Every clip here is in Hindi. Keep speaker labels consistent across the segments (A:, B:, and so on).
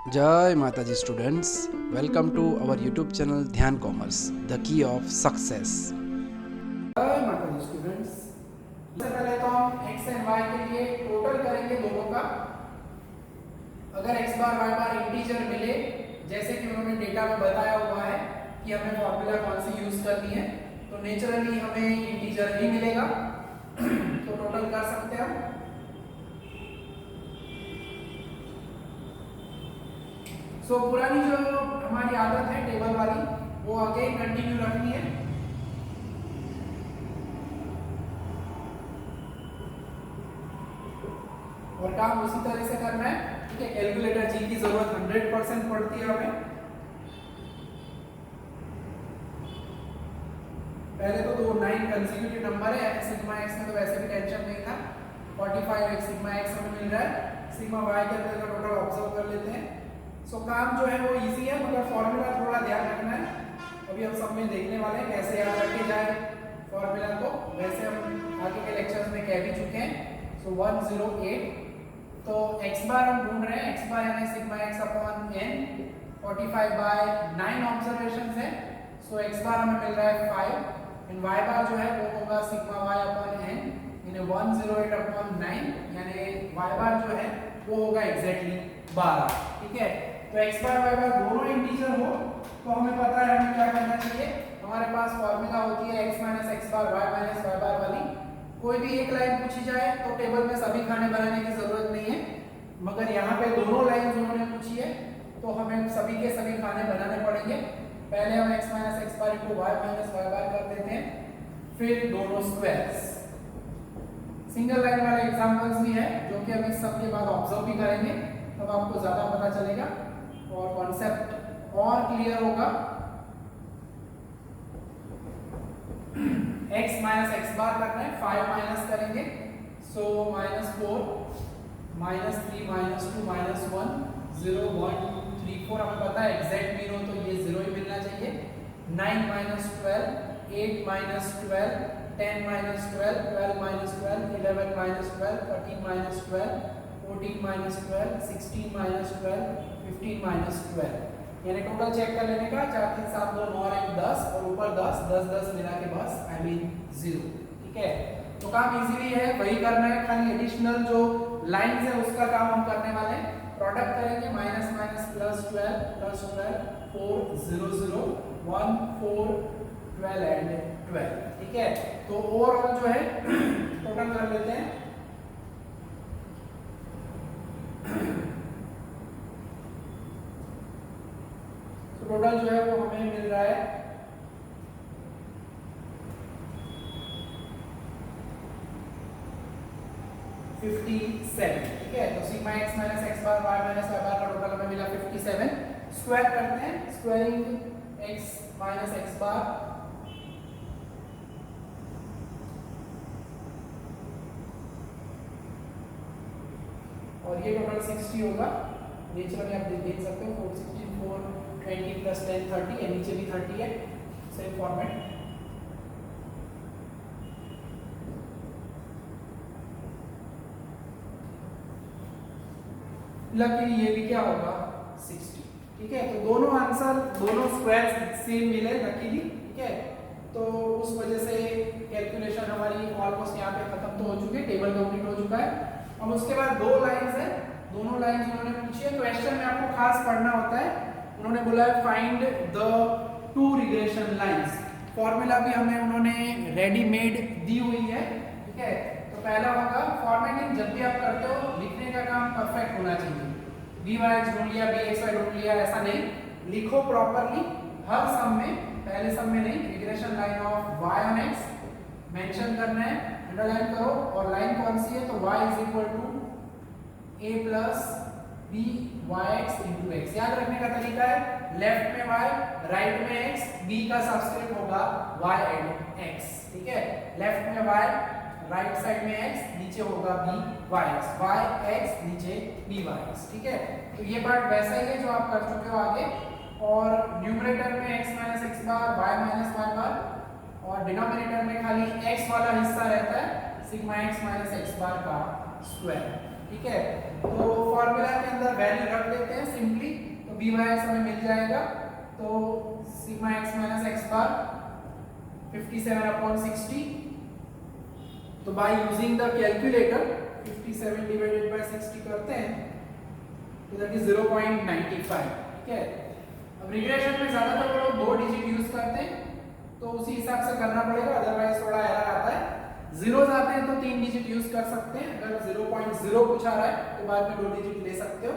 A: जय माता जी students, welcome to our YouTube channel Dhyan commerce, the key of success.
B: जय माता जी स्टूडेंट्स, सबसे पहले तो हम x एंड y के लिए टोटल करेंगे दोनों का। अगर x बार y बार इंटीजर मिले, जैसे कि उन्होंने डेटा में बताया हुआ है कि हमें फॉर्मूला कौन सी यूज करनी है, तो नेचुरली हमें इंटीजर ही मिलेगा। तो टोटल कर सकते हैं हम। सो पुरानी जो हमारी आदत है टेबल वाली, वो आगे कंटिन्यू रखनी है। और काम उसी तरह से करना है। ठीक है, कैलकुलेटर जी की जरूरत 100% पड़ती है हमें। पहले तो 9 कंसेक्यूटिव नंबर है, सिग्मा एक्स में तो वैसे भी टेंशन नहीं था। 45 एक्स सिग्मा एक्स हमें मिल रहा है, सिग्मा वाई के अंदर का टोटल ऑब्जर्व कर लेते हैं। सो काम जो है वो इजी है, मगर फॉर्मूला थोड़ा ध्यान रखना है। अभी हम सब में देखने वाले हैं कैसे याद रखे जाए फॉर्मूला को, वैसे हम आगे के लेक्चर्स में कह भी चुके हैं। सो 108, तो x बार हम ढूंढ रहे हैं, x बार यानी sigma x upon n, 45 by 9 observations है। सो x बार हमें मिल रहा है 5 एंड y बार जो है वो होगा सिग्मा y अपॉन n यानी 108 अपॉन 9, यानी y बार जो है वो होगा एग्जैक्टली 12। ठीक है, तो x बार y बार दोनों इंटीजर हो तो हमें पता है हमें क्या करना चाहिए। हमारे पास फॉर्मूला होती है x - x बार y - y बार वाली। कोई भी एक लाइन पूछी जाए तो टेबल में सभी खाने बनाने की जरूरत नहीं है, मगर यहाँ पे दोनों लाइन उन्होंने पूछी है तो हमें सभी के सभी खाने बनाने पड़ेंगे। पहले हम x - x बार को y - y बार कर देते हैं, फिर दोनों स्क्वायर्स। सिंगल लाइन वाले एग्जांपल्स भी है जो कि अभी सब के बाद ऑब्जर्व भी करेंगे, तब आपको ज्यादा पता चलेगा और कॉन्सेप्ट और क्लियर होगा। x - x बार करना है, 5 माइनस करेंगे, सो -4 -3 -2 -1 0 1 2 3 4, हमें पता है एग्जैक्ट मीन हो तो ये 0 ही मिलना चाहिए। 9 - 12 8 - 12 10 - 12 12 - 12 11 - 12 13 - 12 14 - 12 16 - 12 15 - 12, यानी टोटल चेक कर लेने का 4 3 7 2 9 और 1 10 और ऊपर 10 10 10 मिला के बस आई मीन 0। ठीक है, तो काम इजीली है, वही करना है, खाली एडिशनल जो लाइंस है उसका काम हम करने वाले हैं। प्रोडक्ट करेंगे माइनस माइनस प्लस 12 4 0 0 1 4 12 एंड 12। ठीक है, तो ओवरऑल जो है टोटल कर लेते हैं। तो टोटल जो है वो हमें मिल रहा है 57। ठीक है, तो सिग्मा x - x बार y - y बार का टोटल हमें मिला 57। स्क्वायर करते हैं, स्क्वायरिंग x - x बार और ये टोटल 60 होगा। नेचुरली आप देख सकते हो 4 20 प्लस 10 30, या नीचे भी 30 है, सेम फॉर्मेट। लकीली ये भी क्या होगा 60। ठीक है, तो दोनों आंसर दोनों स्क्वायर सेम मिले लकीली। ठीक है, तो उस वजह से कैलकुलेशन हमारी ऑलमोस्ट यहाँ पे खत्म तो हो चुकी है, टेबल कंप्लीट हो चुका है। अब उसके बाद दो लाइंस है, दोनों लाइंस उन्होंने पूछी है। क्वेश्चन में आपको खास पढ़ना होता है, उन्होंने बोला है find the 2 regression lines. Formula भी हमें उन्होंने रेडीमेड दी हुई है। ठीक है, तो पहला होगा फॉर्मेटिंग, जब भी आप करते हो लिखने का काम परफेक्ट होना चाहिए। bx ढूंढ लिया, bxy ढूंढ लिया, ऐसा नहीं, लिखो प्रॉपरली हर सम में, पहले सम में नहीं। Regression line of y on x mention करना है, अंडरलाइन करो, और लाइन कौन सी है तो y a plus b yx into x। याद रखने का तरीका है, लेफ्ट में y राइट में x, b का सबस्क्रिप्ट होगा y एंड x। ठीक है, लेफ्ट में y राइट साइड में x, नीचे होगा b yx, yx नीचे b yx। ठीक है, तो ये पार्ट वैसा ही है जो आप कर चुके हो आगे। और न्यूमरेटर में x - x बार y - y बार, और डिनोमिनेटर में खाली x वाला हिस्सा रहता है, सिग्मा x - x बार का स्क्वायर। ठीक है, तो फॉर्मूला के अंदर वैल्यू रख देते हैं सिंपली। बी वाई एक्स हमें मिल जाएगा, तो सिग्मा एक्स माइनस एक्स बार 57/60, तो by using the calculator 57 divided by 60 करते हैं तो दैट इज 0.95। ठीक है, अब रिग्रेशन में ज्यादातर वो लोग 2 डिजिट यूज करते हैं, तो उसी हिसाब से करना पड़ेगा, अदरवाइज थोड़ा एरर आता है। जीरोस आते हैं तो 3 डिजिट यूज कर सकते हैं, अगर 0.0 कुछ आ रहा है तो बाद में 2 डिजिट ले सकते हो।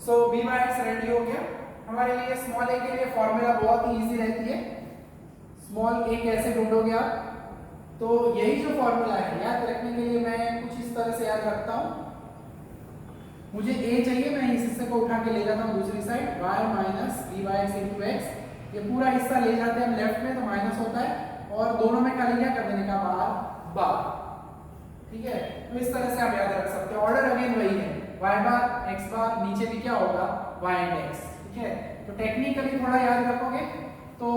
B: सो बी वाई एक्स रेडी हो गया हमारे लिए। स्मॉल ए के लिए फॉर्मूला बहुत ही इजी रहती है, स्मॉल ए कैसे ढूंढोगे आप, तो यही जो फॉर्मूला है याद रखने के लिए मैं कुछ इस तरह से याद रखता हूँ। मुझे a चाहिए, मैं इस हिस्से को उठा के ले जाता हूँ दूसरी side, y minus B Y x into x, ये पूरा हिस्सा ले जाते हैं हम लेफ्ट में तो माइनस होता है, और दोनों में खाली क्या कर देने का बार। ठीक है, तो इस तरह से आप याद रख सकते हो। ऑर्डर अगेन वही है, y बार x बार, नीचे भी क्या होगा y एंड x। ठीक है, तो टेक्निकली थोड़ा याद रखोगे तो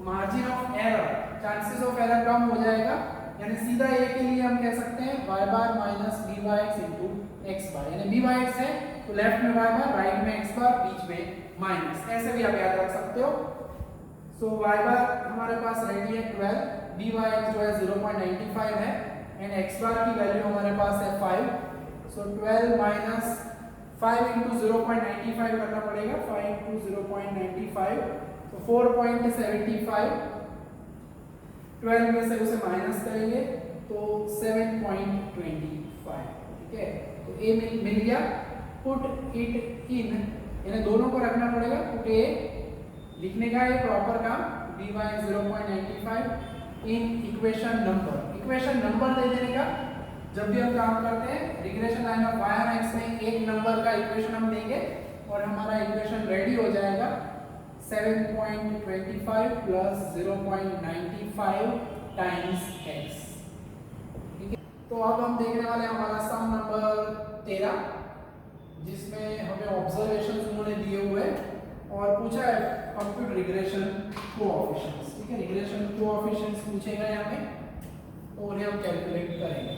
B: margin of error, chances of error कम हो जाएगा, यानी सीधा a के लिए हम कह सकते हैं y bar minus B Y x into X bar, यानी बी वाई एक्स है तो लेफ्ट में y बार, राइट में x बार, बीच में माइनस, ऐसे भी आप याद रख सकते हो। सो y बार हमारे पास रेडी है 12, बी वाई एक्स जो है 0.95 है, एंड x बार की वैल्यू हमारे पास है 5। सो 12 माइनस 5 इंटू 0.95 करना पड़ेगा, 5 इंटू 0.95 तो 4.75, 12 में से उसे माइनस करेंगे तो 7.25। ठीक है, तो a मिल गया, पुट इट इन, यानी दोनों को रखना पड़ेगा, पुट a लिखने का ये प्रॉपर काम, B Y 0.95 in equation number, equation number दे देने का। जब भी हम काम करते हैं रिग्रेशन लाइन ऑफ y और x में एक नंबर का इक्वेशन हम देंगे और हमारा इक्वेशन रेडी हो जाएगा 7.25 प्लस 0.95 टाइम्स x। ठीक है, तो अब हम देखने वाले हैं हमारा सम नंबर 13, जिसमें हमें ऑब्जर्वेशंस उन्होंने दिए हुए और पूछा है कंप्यूट रिग्रेशन कोएफिशिएंट्स। ठीक है, रिग्रेशन कोएफिशिएंट्स पूछेगा यहाँ पे, तो उन्हें हम कैलकुलेट करेंगे।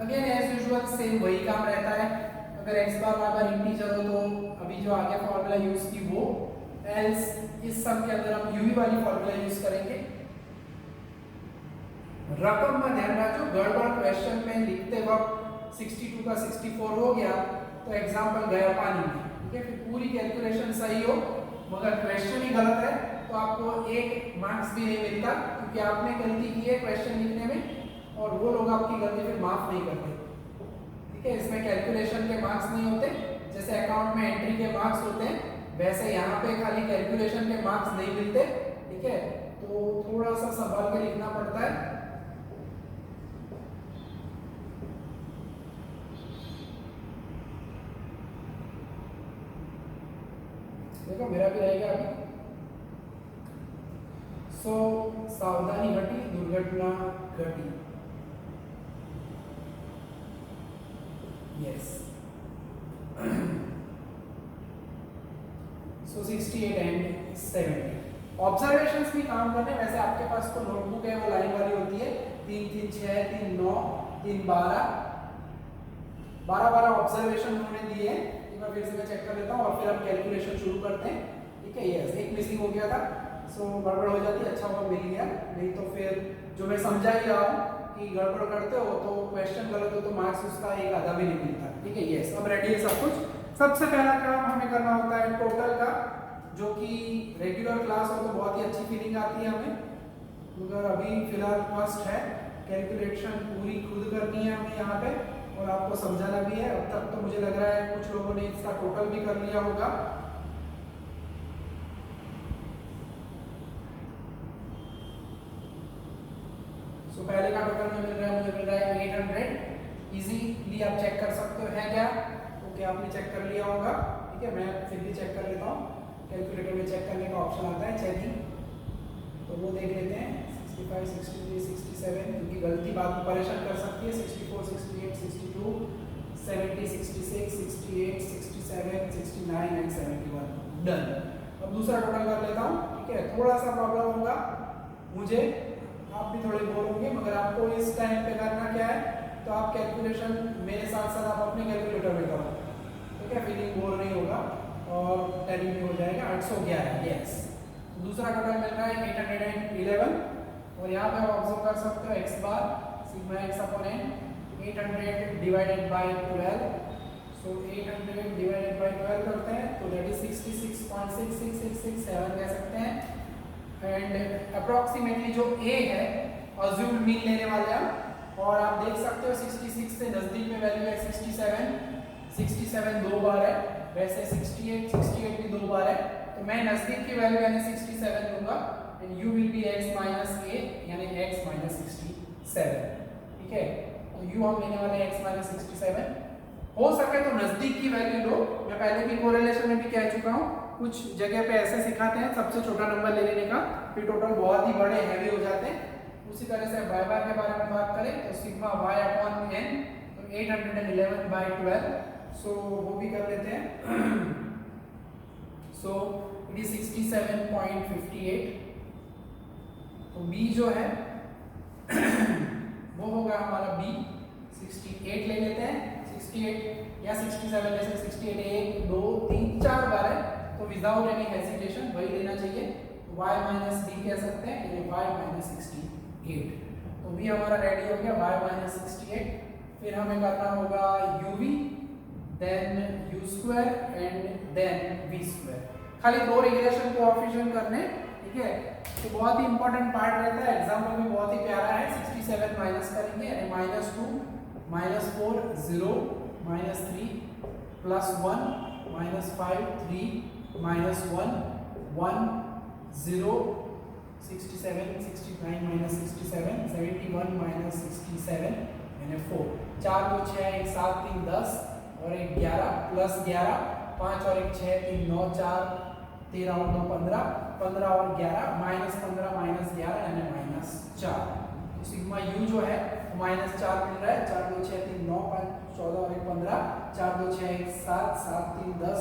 B: अगेन एज यूजुअल सेम वही काम रहता है, अगर x बार y बार इंटीजर हो तो अभी जो आगे फॉर्मूला यूज की वो, एल्स इस सम के अंदर हम यूवी वाली फॉर्मूला यूज करेंगे। रकम में ध्यान रखो, गड़बड़ क्वेश्चन में लिखते वक्त 62 का 64 हो गया तो एग्जाम्पल गया पानी में। ठीक है, फिर पूरी कैलकुलेशन सही हो मगर क्वेश्चन ही गलत है तो आपको 1 मार्क्स भी नहीं मिलता, क्योंकि आपने गलती की है क्वेश्चन लिखने में और वो लोग आपकी गलती फिर माफ नहीं करते। ठीक है, इसमें कैलकुलेशन के मार्क्स नहीं होते, जैसे अकाउंट में एंट्री के मार्क्स होते हैं वैसे यहाँ पे खाली कैलकुलेशन के मार्क्स नहीं मिलते। ठीक है, तो थोड़ा सा संभाल के लिखना पड़ता है। देखो मेरा भी रहेगा अभी। सो सावधानी घटी दुर्घटना घटी। यस, सो 68 एंड 70 ऑब्जर्वेशंस भी काम करने। वैसे आपके पास तो नोटबुक है वो लाइन वाली होती है, 3 3 6 3 9 3 12 ऑब्जर्वेशन उन्होंने दिए हैं। एक बार फिर से मैं चेक कर लेता हूँ और फिर हम कैलकुलेशन शुरू करते हैं। ठीक है, यस, एक मिसिंग हो गया था, सो गड़बड़ हो जाती है, अच्छा हुआ मिल गया, नहीं तो फिर जो मैं समझा ही रहा हूँ कि गड़बड़ करते हो तो क्वेश्चन गलत हो तो मार्क्स उसका एक आधा भी नहीं मिलता। ठीक है, यस, अब रेडी है सब कुछ। सबसे पहला काम हमें करना होता है टोटल का, जो कि रेगुलर क्लास हो तो बहुत ही अच्छी फीलिंग आती है हमें, मगर अभी फिलहाल फर्स्ट है, कैलकुलेशन पूरी खुद करनी है हमें यहाँ पे और आपको समझाना भी है। अब तक तो मुझे लग रहा है कुछ लोगों ने इसका टोटल भी कर लिया होगा। सो पहले का टोटल में मुझे मिल रहा है 800। इजीली आप चेक कर सकते हो है क्या, ओके आपने चेक कर लिया होगा। ठीक है, मैं फिर भी चेक कर लेता हूँ, कैलकुलेटर में चेक करने का ऑप्शन आता है चेकिंग, तो वो देख लेते हैं 65 63 67, क्योंकि गलती बाद में परेशान कर सकती है। 64 68 62 70 66 68 67 69 एंड 71 डन। अब दूसरा टोटल कर लेता हूँ। ठीक है, थोड़ा सा प्रॉब्लम होगा मुझे, आप भी थोड़े बोर होंगे, मगर आपको इस टाइम पे करना क्या है, तो आप कैलकुलेशन मेरे साथ साथ आप अपने कैलकुलेटर में करो, ठीक है, फीलिंग बोर नहीं होगा और टैली भी हो जाएगा। 811, यस। दूसरा टोटल मिल रहा है 811 और यहाँ पे आप ऑब्जर्व कर सकते हो x bar sigma x upon n 800 divided by 12। So 800 divided by 12 करते हैं तो दैट इज 66.66667 कह सकते हैं। एंड अप्रोक्सीमेटली जो a है अज्यूम्ड मीन लेने वाले हम, और आप देख सकते हो 66 से नजदीक में वैल्यू है 67 दो बार है, वैसे 68 भी दो बार है, तो मैं नजदीक की वैल्यू यानी 67 लूंगा and u will be x minus a यानी x माइनस 67, ठीक है। तो u हम लेने वाले हैं x माइनस 67। हो सके तो नजदीक की वैल्यू लो, मैं पहले भी कोरिलेशन में भी कह चुका हूँ, कुछ जगह पे ऐसे सिखाते हैं सबसे छोटा नंबर ले लेने का, फिर टोटल बहुत ही बड़े हैवी हो जाते हैं। उसी तरह से y बार के बारे में बात करें तो सिग्मा y अपॉन n तो 811 बाय 12, सो वो भी कर लेते हैं। सो इट इज 67.58, तो b जो है वो होगा हमारा b 68 ले लेते हैं, 68 या 67 ले सकते, 68 1 2 3 4 बार है तो विदाउट एनी हेजिटेशन वही लेना चाहिए, y माइनस b कह सकते हैं, ये y माइनस 68, तो b हमारा रेडी हो गया y माइनस 68। फिर हमें करना होगा uv then u square and then v square, खाली दो रिग्रेशन कोएफिशिएंट करने, ठीक है। तो बहुत ही इंपॉर्टेंट पार्ट रहता है, एग्जांपल में बहुत ही प्यारा है। 67 माइनस करेंगे यानी -2 -4 0 -3 +1 -5 3 -1 1 0 67 69 -67 71 -67 यानी 4 4 2 6 1 7 3 10 और 1 11 प्लस 11 5 और 1 6 3 9 4 13 और 2 15 15 और 11 -15 -11 यानी -4। तो सिग्मा u जो है -4 मिल रहा है, 4 2 6 3 9 5 14 और 1 15 4 2 6 1 7 7 3 10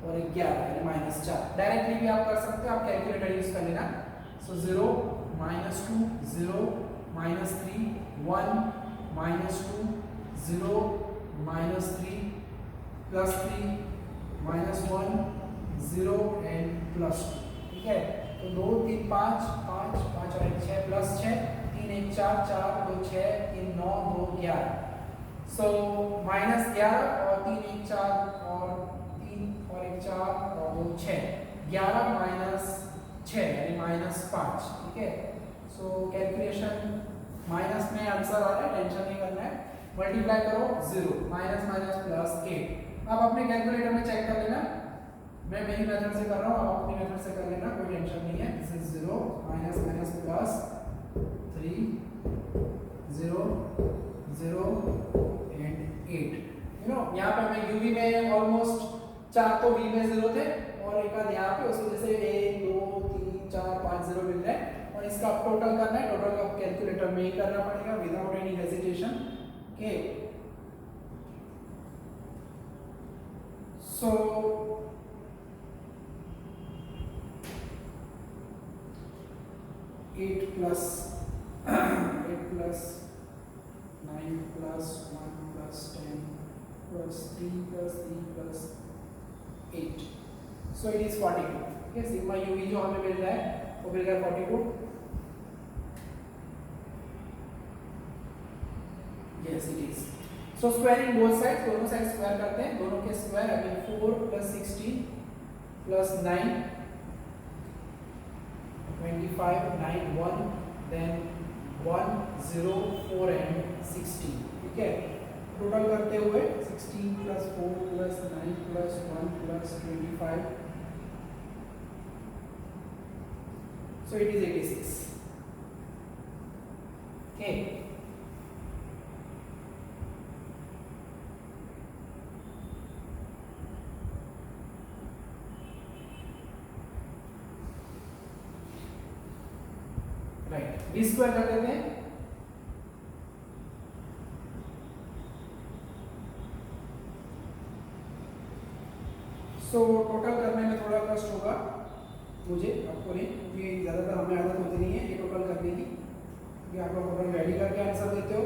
B: और 1 11 यानी -4। डायरेक्टली भी आप कर सकते हो, आप कैलकुलेटर यूज कर लेना। सो 0 -2 0 -3 1 -2 0 -3 +3 -1 0 एंड +2, ठीक है। तो 2 3 5 5 5 और 1 6 प्लस 6 3 1 4 4 2 6 3 9 2 11, सो -11 और 3 1 4 और 3 और 1 4 और 2 6 11 -6 यानी -5, ठीक है। सो कैलकुलेशन माइनस में आंसर आ रहा है, टेंशन नहीं करना है, मल्टीप्लाई करो 0 -+ 8। अब अपने कैलकुलेटर में चेक कर लेना, मैं मेरी मेथड से कर रहा हूँ, आप अपनी मेथड से कर लेना, कोई टेंशन नहीं है। This is 0 -+ 3 0 0 and 8, you know यहाँ पे मैं यूवी में ऑलमोस्ट 4 तो वी में 0 थे और एक आध यहाँ पे, उस वजह से 1 2 3 4 5 0 मिल रहे हैं। और इसका आप टोटल करना है, टोटल का कैलकुलेटर में ही करना पड़ेगा without any hesitation, okay. So 8 plus 9 plus 1 plus 10 plus 3 plus 3 plus 8, so it is 42, okay। Sigma UV जो हमें मिल रहा है वो मिल रहा है 42, yes it is। so squaring both sides, दोनों साइड स्क्वायर करते हैं, दोनों के square again 4 plus 16 plus 9 25 9 1 then 1 0 4 and 16, ठीक है। टोटल करते हुए 16 plus 4 plus 9 plus 1 plus 25, so it is 86, okay। Right, b square कर देते हैं, सो टोटल करने में थोड़ा कष्ट होगा मुझे, आपको नहीं, क्योंकि ज़्यादातर हमें आदत होती नहीं है ये टोटल करने की, क्योंकि आप लोग टोटल रेडी करके आंसर देते हो।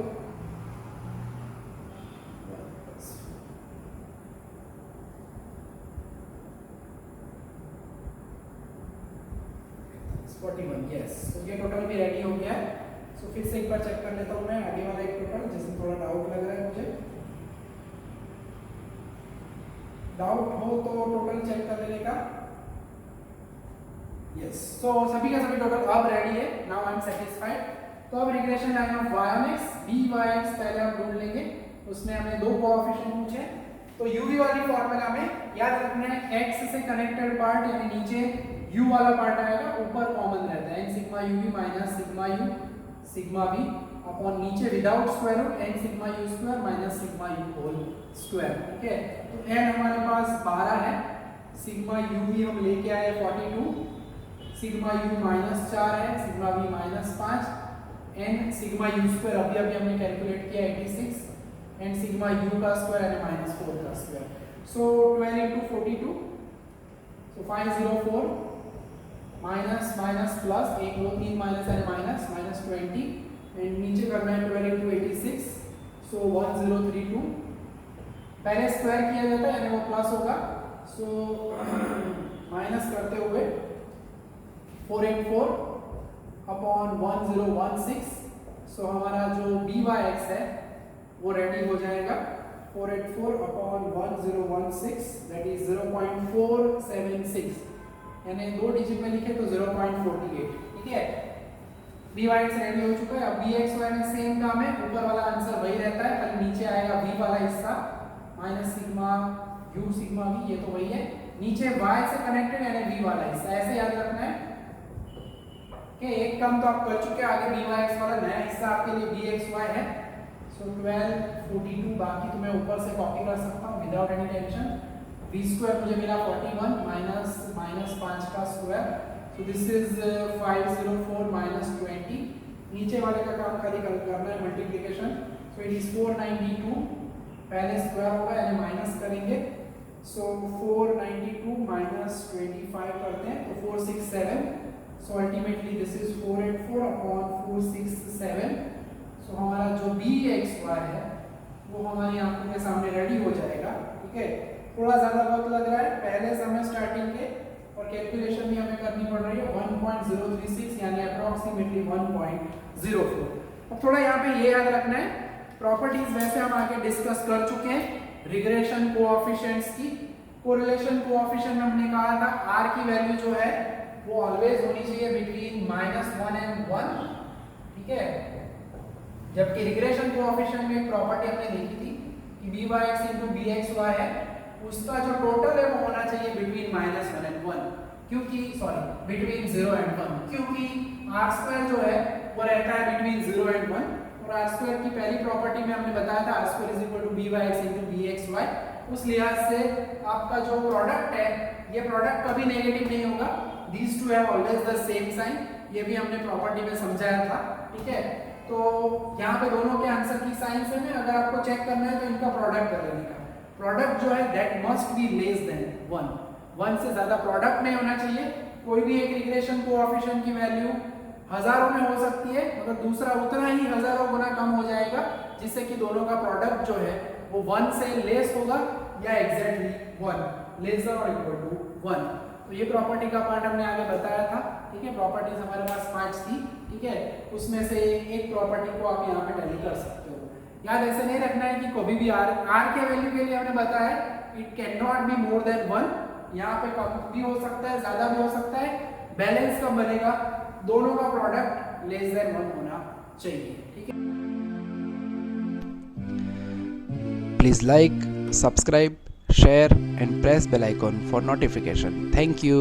B: 41 यस। तो ये टोटल भी रेडी हो गया है। सो फिर से एक बार चेक कर लेता हूँ मैं आगे वाला एक टोटल जिसमें थोड़ा डाउट लग रहा है मुझे। डाउट हो तो टोटल चेक कर लेने का। यस सो सभी का सभी टोटल अब रेडी है। Now I am satisfied. तो अब regression line of y on x dy x पहले हम ढूंढ लेंगे। उसमें हमने दो कोएफिशिएंट पूछे। तो uv वाली फार्मूला में याद रखना है x से कनेक्टेड पार्ट यानी नीचे u वाला पार्ट आएगा, ऊपर कॉमन रहता है n sigma uv minus sigma u sigma v upon नीचे without square root n sigma u square minus sigma u whole square. ठीक है, तो n हमारे पास 12 है, सिग्मा uv हम लेके आए 42, सिग्मा u माइनस 4 है, sigma v minus 5, n sigma u square अभी अभी हमने कैलकुलेट किया 86 एंड सिग्मा u का स्क्वायर यानी माइनस 4 का स्क्वायर। सो 12 into 42 सो 504 माइनस माइनस प्लस 1 2 3 माइनस यानी माइनस माइनस 20 एंड नीचे करना है 12 into 86 सो 1032। पहले स्क्वायर किया जाता है यानी वो प्लस होगा। सो माइनस करते हुए 484 अपॉन 1016 सो हमारा जो BYX है वो रेडी हो जाएगा 484 अपॉन 1016 दैट इज 0.476 यानी दो डिजिट में लिखे तो 0.48। ठीक है, BYX रेडी हो चुका है। अब BXY में सेम काम है, ऊपर वाला आंसर वही रहता है, खाली नीचे आएगा V वाला हिस्सा minus sigma U sigma V, ये तो वही है। नीचे Y से कनेक्टेड यानी V वाला हिस्सा, ऐसे याद रखना है। ओके, एक काम तो आप कर चुके हैं, आगे BYX वाला नया हिस्सा आपके लिए BXY है। सो 12 42 बाकी तो मैं ऊपर से कॉपी कर सकता हूँ without any tension. V square मुझे मिला 41 माइनस माइनस 5 का square, so this is 504 minus 20। नीचे वाले का काम खाली करना है मल्टीप्लिकेशन, सो इट इज 492 पहले स्क्वायर होगा यानी माइनस करेंगे। सो 492 माइनस 25 करते हैं तो 467, so ultimately this is 484 upon 467। सो हमारा जो BXY है वो हमारी आंखों के सामने रेडी हो जाएगा। ठीक है, थोड़ा ज़्यादा वक्त लग रहा है, पहले समय स्टार्टिंग के और कैलकुलेशन भी हमें करनी पड़ रही है 1.036 यानी अप्रॉक्सीमेटली 1.04। अब थोड़ा यहाँ पे ये याद रखना है, प्रॉपर्टीज वैसे हम आगे डिस्कस कर चुके हैं रिग्रेशन कोएफिशिएंट्स की। कोरिलेशन कोएफिशिएंट हमने कहा था R की वैल्यू जो है वो ऑलवेज होनी चाहिए बिटवीन -1 and 1। ठीक है, जबकि रिग्रेशन कोएफिशिएंट में एक प्रॉपर्टी हमने देखी थी कि BYX into BXY है, उसका जो टोटल है वो होना चाहिए बिटवीन -1 and 1, क्योंकि सॉरी बिटवीन 0 and 1, क्योंकि R स्क्वायर जो है वो रहता है बिटवीन 0 and 1 और R स्क्वायर की पहली प्रॉपर्टी में हमने बताया था R square is equal to BYX into BXY। उस लिहाज से आपका जो प्रोडक्ट है ये प्रोडक्ट कभी नेगेटिव नहीं होगा, these two have always the same sign, ये भी हमने प्रॉपर्टी में समझाया था। ठीक है, तो यहाँ पे दोनों के आंसर की साइन सेम है, अगर आपको चेक करना है तो इनका प्रोडक्ट कर लेने का। प्रोडक्ट जो है that must be less than 1 से ज्यादा प्रोडक्ट नहीं होना चाहिए। कोई भी एक रिग्रेशन कोएफिशिएंट की वैल्यू हजारों में हो सकती है मगर दूसरा उतना ही हजारों गुना कम हो जाएगा, जिससे कि दोनों का प्रोडक्ट जो है वो 1 से लेस होगा या एग्जैक्टली 1 लेस और इक्वल टू 1। तो ये प्रॉपर्टी का पार्ट हमने आगे बताया था। ठीक है, प्रॉपर्टीज हमारे पास 5 थी। ठीक है, उसमें से एक प्रॉपर्टी को आप यहाँ पे टैली कर सकते हो। याद ऐसे नहीं रखना है कि कभी भी R के वैल्यू के लिए हमने बताया it can not be more than 1, यहाँ पे कम भी हो सकता है ज्यादा भी हो सकता है। बैलेंस कब बनेगा, दोनों का प्रोडक्ट लेस देन 1 होना चाहिए। ठीक है,
A: Please like, subscribe, share and press bell icon for notification. Thank you.